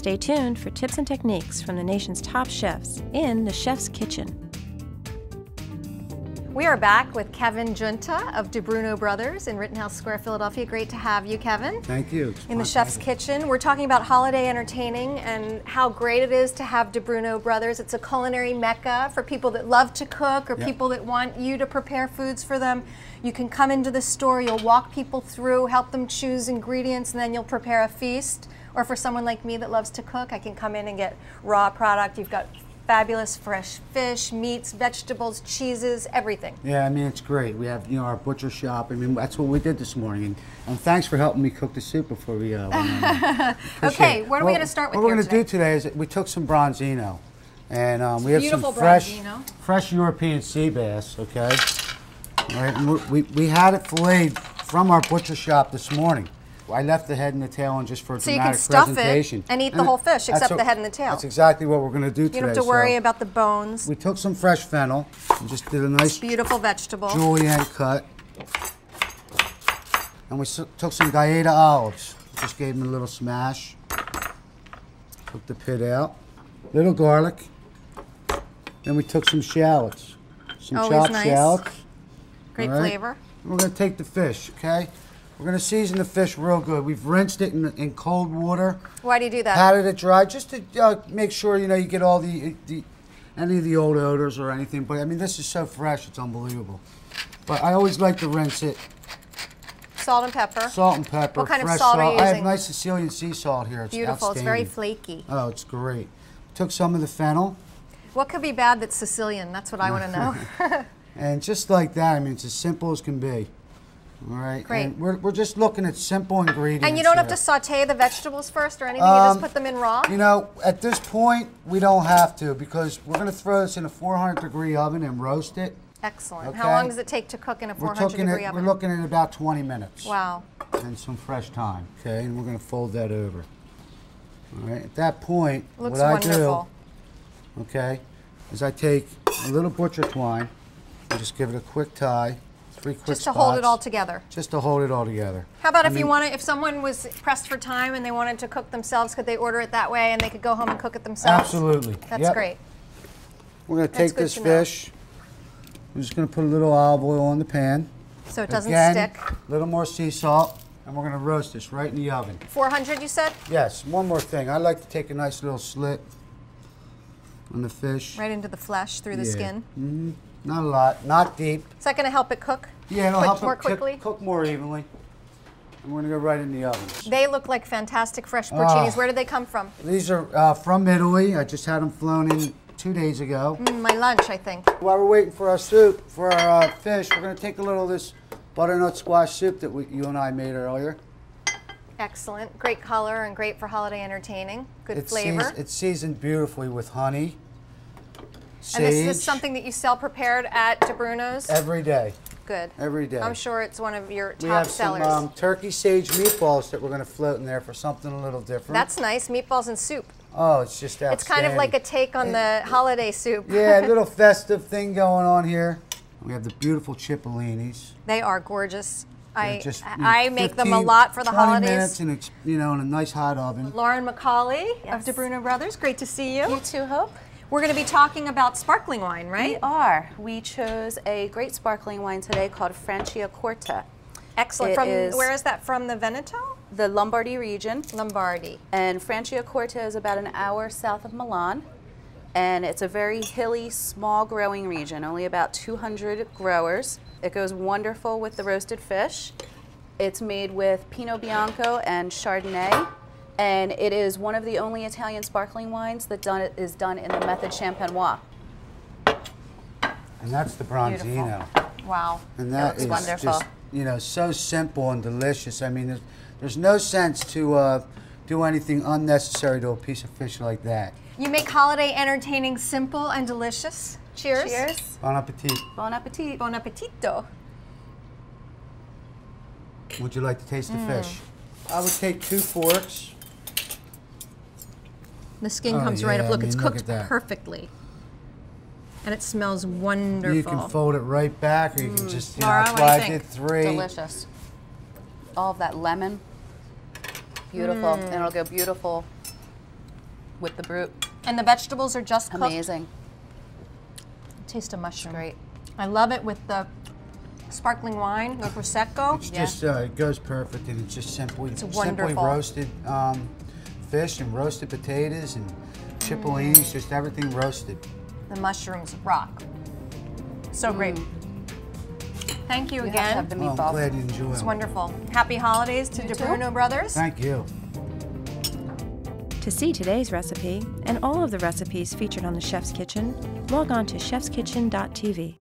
Stay tuned for tips and techniques from the nation's top chefs in the Chef's Kitchen. We are back with Kevin Giunta of DiBruno Brothers in Rittenhouse Square, Philadelphia. Great to have you, Kevin. Thank you. In the Chef's Kitchen. We're talking about holiday entertaining and how great it is to have DiBruno Brothers. It's a culinary mecca for people that love to cook or people that want you to prepare foods for them. You can come into the store, you'll walk people through, help them choose ingredients, and then you'll prepare a feast. Or for someone like me that loves to cook, I can come in and get raw product. You've got fabulous fresh fish, meats, vegetables, cheeses, everything. Yeah, I mean, it's great. We have, our butcher shop. I mean, that's what we did this morning. And thanks for helping me cook the soup before we went on. Okay, what are we going to start with here today? What we're going to do today is we took some bronzino. And we have some fresh European sea bass, okay? All right, and we had it filleted from our butcher shop this morning. I left the head and the tail on just for a dramatic presentation. So you can stuff it and eat the whole fish except the head and the tail. That's exactly what we're going to do today. You don't have to worry about the bones. We took some fresh fennel and just did a nice beautiful vegetable julienne cut. And we took some Gaeta olives. Just gave them a little smash. Took the pit out. Little garlic. Then we took some shallots. Some chopped shallots. Great flavor. And we're going to take the fish, okay? We're going to season the fish real good. We've rinsed it in cold water. Why do you do that? Patted it dry, just to make sure you get all any of the old odors or anything. But I mean, this is so fresh, it's unbelievable. But I always like to rinse it. Salt and pepper. Salt and pepper. What kind of salt are you using? I have nice Sicilian sea salt here. It's beautiful. It's very flaky. Oh, it's great. Took some of the fennel. What could be bad that's Sicilian? That's what I want to know. And just like that, I mean, it's as simple as can be. All right. Great. And we're just looking at simple ingredients. And you don't have to saute the vegetables first or anything? You just put them in raw? At this point, we don't have to because we're going to throw this in a 400-degree oven and roast it. Excellent. Okay? How long does it take to cook in a 400-degree oven? We're looking at about 20 minutes. Wow. And some fresh thyme. Okay, and we're going to fold that over. All right. At that point, what I do, okay, is I take a little butcher twine and just give it a quick tie. Just to hold it all together. Just to hold it all together. How about if someone was pressed for time and they wanted to cook themselves, could they order it that way and they could go home and cook it themselves? Absolutely. That's great. We're going to take this fish. We're just going to put a little olive oil on the pan. So it doesn't stick. A little more sea salt, and we're going to roast this right in the oven. 400, you said? Yes. One more thing. I like to take a nice little slit on the fish. Right into the flesh, through the skin? Mm-hmm. Not a lot, not deep. Is that going to help it cook? Yeah, it'll help more quickly. Cook more evenly. And we're going to go right in the oven. They look like fantastic fresh porcinis. Where did they come from? These are from Italy. I just had them flown in 2 days ago. My lunch, I think. While we're waiting for our soup, for our fish, we're going to take a little of this butternut squash soup that you and I made earlier. Excellent. Great color and great for holiday entertaining. Good flavor. It's seasoned beautifully with honey. Sage. And this is something that you sell prepared at DiBruno's? Every day. Good. Every day. I'm sure it's one of your we top have sellers. Some turkey sage meatballs that we're going to float in there for something a little different. That's nice. Meatballs and soup. Oh, it's just outstanding. It's kind of like a take on the holiday soup. Yeah, a little festive thing going on here. We have the beautiful cipollinis. They are gorgeous. Just, I make them a lot for the holidays. 20 minutes and it's, in a nice hot oven. Lauren McCauley of DiBruno Brothers. Great to see you. You too, Hope. We're going to be talking about sparkling wine, right? We are. We chose a great sparkling wine today called Franciacorta. Excellent. Where is that from? The Veneto? The Lombardy region. Lombardy. And Franciacorta is about an hour south of Milan. And it's a very hilly, small growing region, only about 200 growers. It goes wonderful with the roasted fish. It's made with Pinot Bianco and Chardonnay. And it is one of the only Italian sparkling wines that is done in the method champenois. And that's the branzino. Beautiful. Wow. And that is wonderful. Just, so simple and delicious. I mean, there's no sense to do anything unnecessary to a piece of fish like that. You make holiday entertaining simple and delicious. Cheers. Cheers. Bon appetit. Bon appetit. Bon appetito. Would you like to taste the fish? I would take 2 forks. The skin comes right up. Look, it's cooked perfectly. And it smells wonderful. You can fold it right back, or you can just, Laura, that's why I did 3. Delicious. All of that lemon. Beautiful. And it'll go beautiful with the brute. And the vegetables are just cooked. Amazing. Taste of mushroom. Great. I love it with the sparkling wine, the Prosecco. It's just, it goes perfect, and it's just simply wonderful. roasted fish and roasted potatoes and chipollinis, just everything roasted. The mushrooms rock. So great. Thank you You again. have to have the Well, meatballs. I'm glad you enjoy It's them. wonderful. Happy holidays to DiBruno Brothers. Thank you. To see today's recipe and all of the recipes featured on the Chef's Kitchen, log on to chefskitchen.tv.